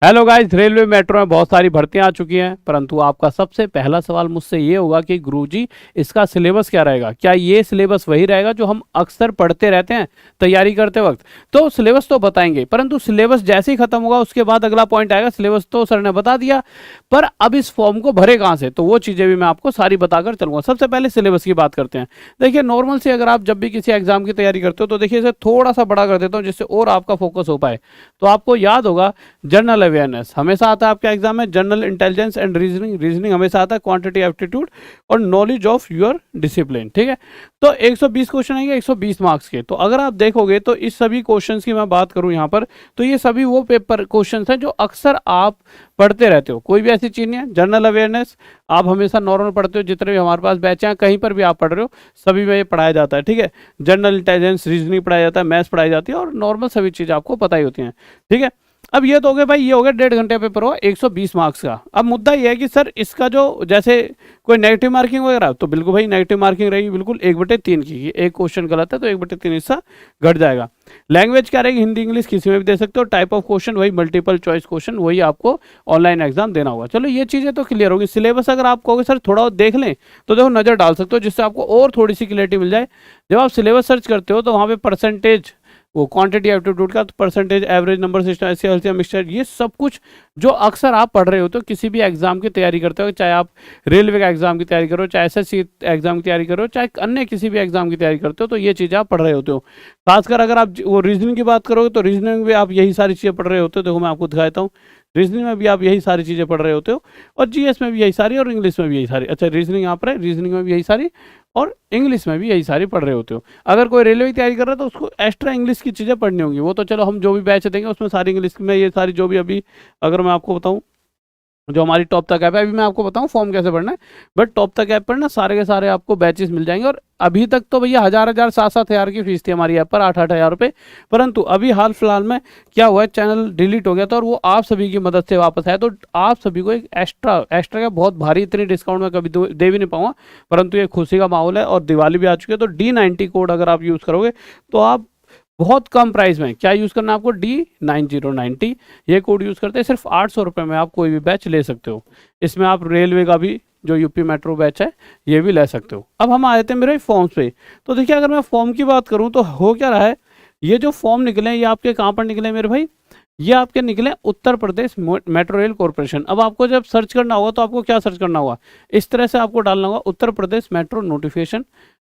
Hello guys, railway metro में बहुत सारी भर्तियां आ चुकी हैं, परंतु आपका सबसे पहला सवाल मुझसे ये होगा कि गुरुजी इसका सिलेबस क्या रहेगा। क्या ये सिलेबस वही रहेगा जो हम अक्सर पढ़ते रहते हैं तैयारी करते वक्त। तो सिलेबस तो बताएंगे, परंतु सिलेबस जैसे ही खत्म होगा उसके बाद अगला पॉइंट आएगा। सिलेबस तो सर ने बता दिया, पर अब इस फॉर्म को भरे कहाँ से, तो वो चीज़ें भी मैं आपको सारी बताकर चलूंगा। सबसे पहले सिलेबस की बात करते हैं। देखिए, नॉर्मल से अगर आप जब भी किसी एग्जाम की तैयारी करते हो तो देखिए इसे थोड़ा सा बड़ा कर देता हूँ जिससे और आपका फोकस हो पाए। तो आपको याद होगा, जनरल अवेयरनेस हमेशा आता है आपके एग्जाम में, general intelligence and reasoning, reasoning हमेशा आता है, क्वांटिटी एप्टीट्यूड और नॉलेज ऑफ योर डिसिप्लिन। ठीक है, तो 120 क्वेश्चन आएंगे 120 मार्क्स के। तो अगर आप देखोगे तो इस सभी क्वेश्चंस की मैं बात करूं यहाँ पर, तो ये सभी वो पेपर क्वेश्चंस हैं जो अक्सर आप पढ़ते रहते हो। कोई भी ऐसी चीज़ नहीं है। जनरल अवेयरनेस आप हमेशा नॉर्मल पढ़ते हो, जितने भी हमारे पास बैच हैं कहीं पर भी आप पढ़ रहे हो सभी में ये पढ़ाया जाता है। ठीक है, जनरल इंटेलिजेंस, रीजनिंग पढ़ाया जाता है, मैथ्स पढ़ाई जाती है और नॉर्मल सभी चीज़ आपको पता ही होती हैं। ठीक है, अब ये तो हो गया भाई, ये हो गया 1.5 घंटे पेपर हो 120 मार्क्स का। अब मुद्दा ये है कि सर इसका जो जैसे कोई नेगेटिव मार्किंग वगैरह, तो बिल्कुल भाई नेगेटिव मार्किंग रहेगी, बिल्कुल 1/3 की। एक क्वेश्चन गलत है तो 1/3 हिस्सा घट जाएगा। लैंग्वेज क्या रहेगी, हिंदी इंग्लिश किसी में भी दे सकते हो। टाइप ऑफ क्वेश्चन वही मल्टीपल चॉइस क्वेश्चन, वही आपको ऑनलाइन एग्जाम देना होगा। चलो ये चीज़ें तो क्लियर होगी। सिलेबस अगर आप कहोगे सर थोड़ा देख लें, तो देखो नज़र डाल सकते हो जिससे आपको और थोड़ी सी क्लियरिटी मिल जाए। जब आप सिलेबस सर्च करते हो तो वहाँ पे परसेंटेज, वो क्वांटिटी एप्टीट्यूड का परसेंटेज, एवरेज नंबर सिस्टम, ऐसे एलसीएम मिक्सचर, ये सब कुछ जो अक्सर आप पढ़ रहे होते हो किसी भी एग्जाम की तैयारी करते हो, चाहे आप रेलवे का एग्जाम की तैयारी करो, चाहे एसएससी एग्जाम की तैयारी करो, चाहे अन्य किसी भी एग्जाम की तैयारी करते हो, तो ये चीज़ें आप पढ़ रहे होते हो। खासकर अगर आप वो रीजनिंग की बात करोगे तो रीजनिंग में आप यही सारी चीज़ें पढ़ रहे होते हो। देखो मैं आपको दिखाता हूँ, रीजनिंग में भी आप यही सारी चीज़ें पढ़ रहे होते हो और जीएस में भी यही सारी और इंग्लिश में भी यही सारी। अच्छा, रीजनिंग यहाँ पर है, रीजनिंग में भी यही सारी और इंग्लिश में भी यही सारी पढ़ रहे होते हो। अगर कोई रेलवे की तैयारी कर रहा है तो उसको एक्स्ट्रा इंग्लिश की चीज़ें पढ़नी होंगी। वो तो चलो हम जो भी बैच देंगे उसमें सारी इंग्लिश में, ये सारी जो भी अभी अगर मैं आपको बताऊँ, जो हमारी टॉप तक ऐप है, अभी मैं आपको बताऊं फॉर्म कैसे भरना है, बट टॉप तक ऐप पर ना सारे के सारे आपको बैचेस मिल जाएंगे। और अभी तक तो भैया 1000 7-7 हज़ार की फीस थी हमारी ऐप पर, 8-8 हज़ार रुपये। परंतु अभी हाल फिलहाल में क्या हुआ है, चैनल डिलीट हो गया था और वो आप सभी की मदद से वापस आया। तो आप सभी को एक एक्स्ट्रा एक्स्ट्रा का बहुत भारी, इतनी डिस्काउंट में कभी दे भी नहीं पाऊंगा, परंतु ये खुशी का माहौल है और दिवाली भी आ चुकी है। तो D90 कोड अगर आप यूज़ करोगे तो आप बहुत कम प्राइस में, क्या यूज़ करना है आपको, D9090, ये कोड यूज़ करते हैं सिर्फ 800 रुपये में आप कोई भी बैच ले सकते हो। इसमें आप रेलवे का भी जो यूपी मेट्रो बैच है ये भी ले सकते हो। अब हम आए थे मेरे फॉर्म्स पे। तो देखिए, अगर मैं फॉर्म की बात करूँ तो हो क्या रहा है, ये जो फॉर्म निकले हैं ये आपके कहाँ पर निकले मेरे भाई, ये आपके निकले Uttar Pradesh metro rail corporation. अब आपको जब सर्च करना होगा तो आपको क्या सर्च करना होगा, इस तरह से आपको डालना होगा, उत्तर प्रदेश मेट्रो नोटिफिकेशन।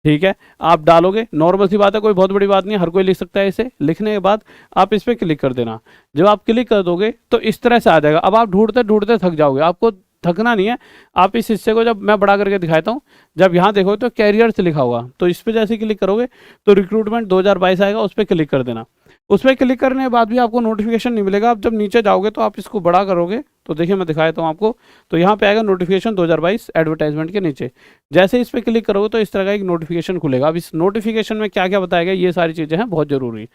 ठीक है, आप डालोगे, नॉर्मल सी बात है, कोई बहुत बड़ी बात नहीं है, हर कोई लिख सकता है इसे। लिखने के बाद आप इस पर क्लिक कर देना। जब आप क्लिक कर दोगे तो इस तरह से आ जाएगा। अब आप ढूंढते ढूंढते थक जाओगे, आपको थकना नहीं है। आप इस हिस्से को जब मैं बड़ा करके दिखाता हूँ, जब यहाँ देखोगे तो कैरियर से लिखा होगा, तो इस पर जैसे क्लिक करोगे तो रिक्रूटमेंट 2022 आएगा, उस पर क्लिक कर देना। उस पर क्लिक करने के बाद भी आपको नोटिफिकेशन नहीं मिलेगा। आप जब नीचे जाओगे तो आप इसको बड़ा करोगे तो देखिए मैं दिखाता हूँ आपको, तो यहाँ पे आएगा नोटिफिकेशन 2022 एडवर्टाइजमेंट के नीचे। जैसे इस पर क्लिक करोगे तो इस तरह का एक नोटिफिकेशन खुलेगा। अब इस नोटिफिकेशन में क्या क्या बताएगा, ये सारी चीज़ें हैं बहुत ज़रूरी।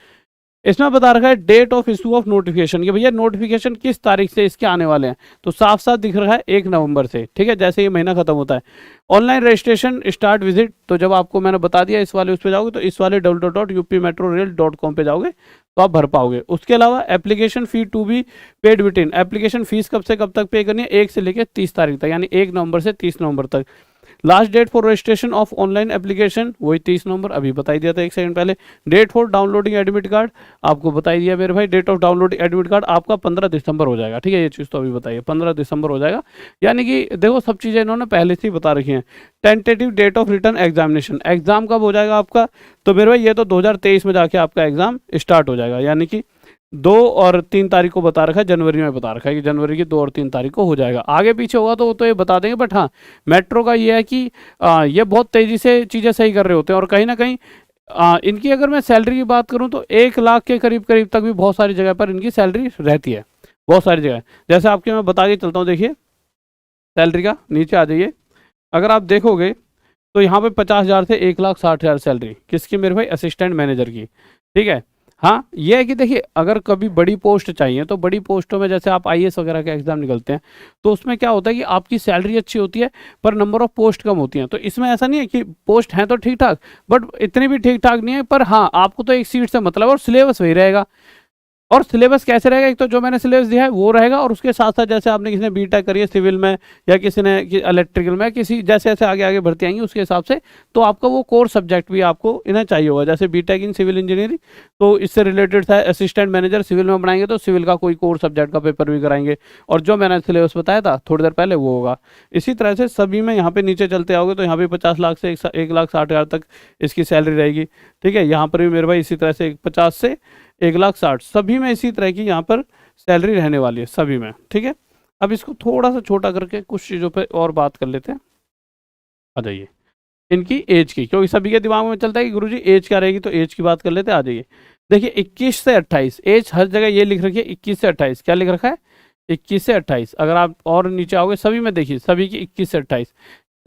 इसमें बता रखा है date of issue of notification, कि भैया नोटिफिकेशन किस तारीख से इसके आने वाले हैं। तो साफ साफ दिख रहा है 1 नवंबर से। ठीक है, जैसे ये महीना खत्म होता है। ऑनलाइन रजिस्ट्रेशन स्टार्ट विजिट, तो जब आपको मैंने बता दिया इस वाले उस पर जाओगे तो इस वाले www.upmetrorail.com पे जाओगे तो आप भर पाओगे। उसके अलावा application fee to be paid within, application fees कब से कब तक पे करनी है, 1 से लेकर 30 तारीख तक, यानी 1 नवंबर से 30 नवंबर तक। Last date for registration of online application वही 30 नवंबर, अभी बताई दिया था 1 सेकंड पहले। Date for downloading admit card आपको बताई दिया मेरे भाई, date of downloading admit card आपका 15 दिसंबर हो जाएगा। ठीक है, ये चीज़ तो अभी बताइए 15 दिसंबर हो जाएगा, यानी कि देखो सब चीज़ें इन्होंने पहले से ही बता रखी हैं। Tentative date of written examination, exam कब हो जाएगा आपका, तो मेरे भाई ये तो 2023 में जाके आपका एग्जाम स्टार्ट हो जाएगा, यानी कि 2 और 3 तारीख को बता रखा है, जनवरी में बता रखा है कि जनवरी की 2 और 3 तारीख को हो जाएगा। आगे पीछे होगा तो वो तो ये बता देंगे, बट हाँ मेट्रो का ये है कि ये बहुत तेज़ी से चीज़ें सही कर रहे होते हैं। और कहीं ना कहीं इनकी अगर मैं सैलरी की बात करूँ तो 1 लाख के करीब करीब तक भी बहुत सारी जगह पर इनकी सैलरी रहती है, बहुत सारी जगह। जैसे आपके मैं बता के चलता हूँ, देखिए सैलरी का नीचे आ जाइए, अगर आप देखोगे तो यहाँ पे 50,000 से 1,60,000 सैलरी किसकी मेरे भाई, असिस्टेंट मैनेजर की। ठीक है, हाँ ये है कि देखिए अगर कभी बड़ी पोस्ट चाहिए तो बड़ी पोस्टों में जैसे आप आईएएस वगैरह के एग्जाम निकलते हैं तो उसमें क्या होता है कि आपकी सैलरी अच्छी होती है पर नंबर ऑफ पोस्ट कम होती हैं। तो इसमें ऐसा नहीं है कि पोस्ट हैं तो ठीक ठाक, बट इतनी भी ठीक ठाक नहीं है, पर हाँ आपको तो एक सीट से मतलब और सिलेबस वही रहेगा। और सिलेबस कैसे रहेगा, एक तो जो मैंने सिलेबस दिया है वो रहेगा, और उसके साथ साथ जैसे आपने किसी ने बीटेक करी है सिविल में, या किसी ने इलेक्ट्रिकल में, किसी जैसे जैसे आगे आगे भर्ती आएंगी उसके हिसाब से, तो आपका वो कोर सब्जेक्ट भी आपको इन्हें चाहिए होगा। जैसे बीटेक इन सिविल इंजीनियरिंग, तो इससे रिलेटेड था असिस्टेंट मैनेजर सिविल में बनाएंगे, तो सिविल का कोई कोर सब्जेक्ट का पेपर भी कराएंगे, और जो मैंने सिलेबस बताया था थोड़ी देर पहले वो होगा। इसी तरह से सभी में यहाँ पे नीचे चलते आओगे तो यहाँ पे 50 लाख से 1,60,000 तक इसकी सैलरी रहेगी। ठीक है, यहाँ पर भी मेरे भाई इसी तरह से 50 से 1,60,000 सभी में इसी तरह की यहाँ पर सैलरी रहने वाली है सभी में। ठीक है, अब इसको थोड़ा सा छोटा करके कुछ चीज़ों पे और बात कर लेते हैं। आ जाइए इनकी एज की, क्योंकि सभी के दिमाग में चलता है कि गुरुजी एज क्या रहेगी, तो एज की बात कर लेते हैं। आ जाइए, देखिए 21 से 28 एज हर जगह ये लिख रखी है, 21 से 28 क्या लिख रखा है, 21 से 28। अगर आप और नीचे आओगे सभी में देखिए सभी की 21 से 28,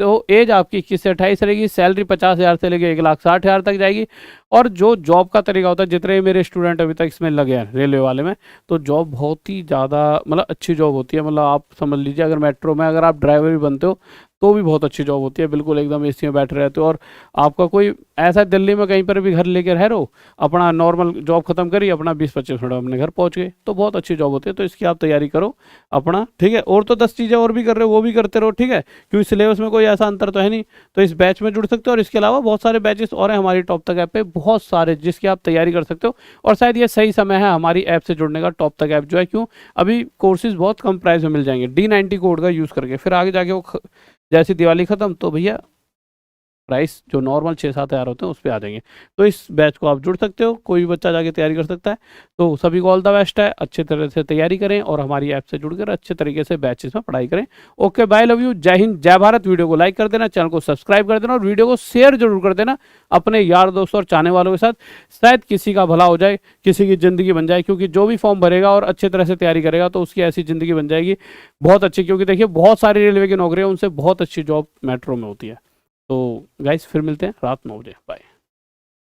तो एज आपकी 21 से 28 रहेगी। सैलरी 50,000 से लेके 1,60,000 तक जाएगी। और जो जॉब का तरीका होता है, जितने मेरे स्टूडेंट अभी तक इसमें लगे हैं रेलवे वाले में, तो जॉब बहुत ही ज़्यादा मतलब अच्छी जॉब होती है। मतलब आप समझ लीजिए अगर मेट्रो में अगर आप ड्राइवर भी बनते हो तो भी बहुत अच्छी जॉब होती है, बिल्कुल एकदम एसी में बैठे रहते हो, और आपका कोई ऐसा दिल्ली में कहीं पर भी घर लेकर रह रहे हो, अपना नॉर्मल जॉब खत्म करिए, अपना 20-25 मिनट अपने घर पहुंच गए, तो बहुत अच्छी जॉब होती है। तो इसकी आप तैयारी करो अपना। ठीक है, और तो 10 चीज़ें और भी कर रहे हो वो भी करते रहो। ठीक है, क्योंकि सिलेबस में कोई ऐसा अंतर तो है नहीं, तो इस बैच में जुड़ सकते हो। और इसके अलावा बहुत सारे बैचेस और हैं हमारी टॉप तक ऐप पे, बहुत सारे जिसकी आप तैयारी कर सकते हो। और शायद ये सही समय है हमारी ऐप से जुड़ने का, टॉप तक ऐप जो है। क्यों, अभी कोर्सेज बहुत कम प्राइस में मिल जाएंगे D90 कोड का यूज़ करके, फिर आगे जाके वो जैसी दिवाली खत्म तो भैया प्राइस जो नॉर्मल 6-7 हज़ार होते हैं उस पर आ जाएंगे। तो इस बैच को आप जुड़ सकते हो, कोई भी बच्चा जाके तैयारी कर सकता है। तो सभी को ऑल द बेस्ट है, अच्छे तरह से तैयारी करें और हमारी ऐप से जुड़कर अच्छे तरीके से बैचेस में पढ़ाई करें। ओके, बाय, लव यू, जय हिंद, जय भारत। वीडियो को लाइक कर देना, चैनल को सब्सक्राइब कर देना, और वीडियो को शेयर जरूर कर देना अपने यार दोस्तों और चाहने वालों के साथ। शायद किसी का भला हो जाए, किसी की ज़िंदगी बन जाए, क्योंकि जो भी फॉर्म भरेगा और अच्छे तरह से तैयारी करेगा तो उसकी ऐसी ज़िंदगी बन जाएगी बहुत अच्छी। क्योंकि देखिए बहुत सारी रेलवे की नौकरियाँ, उनसे बहुत अच्छी जॉब मेट्रो में होती है। तो गाइस फिर मिलते हैं रात 9 बजे, बाय।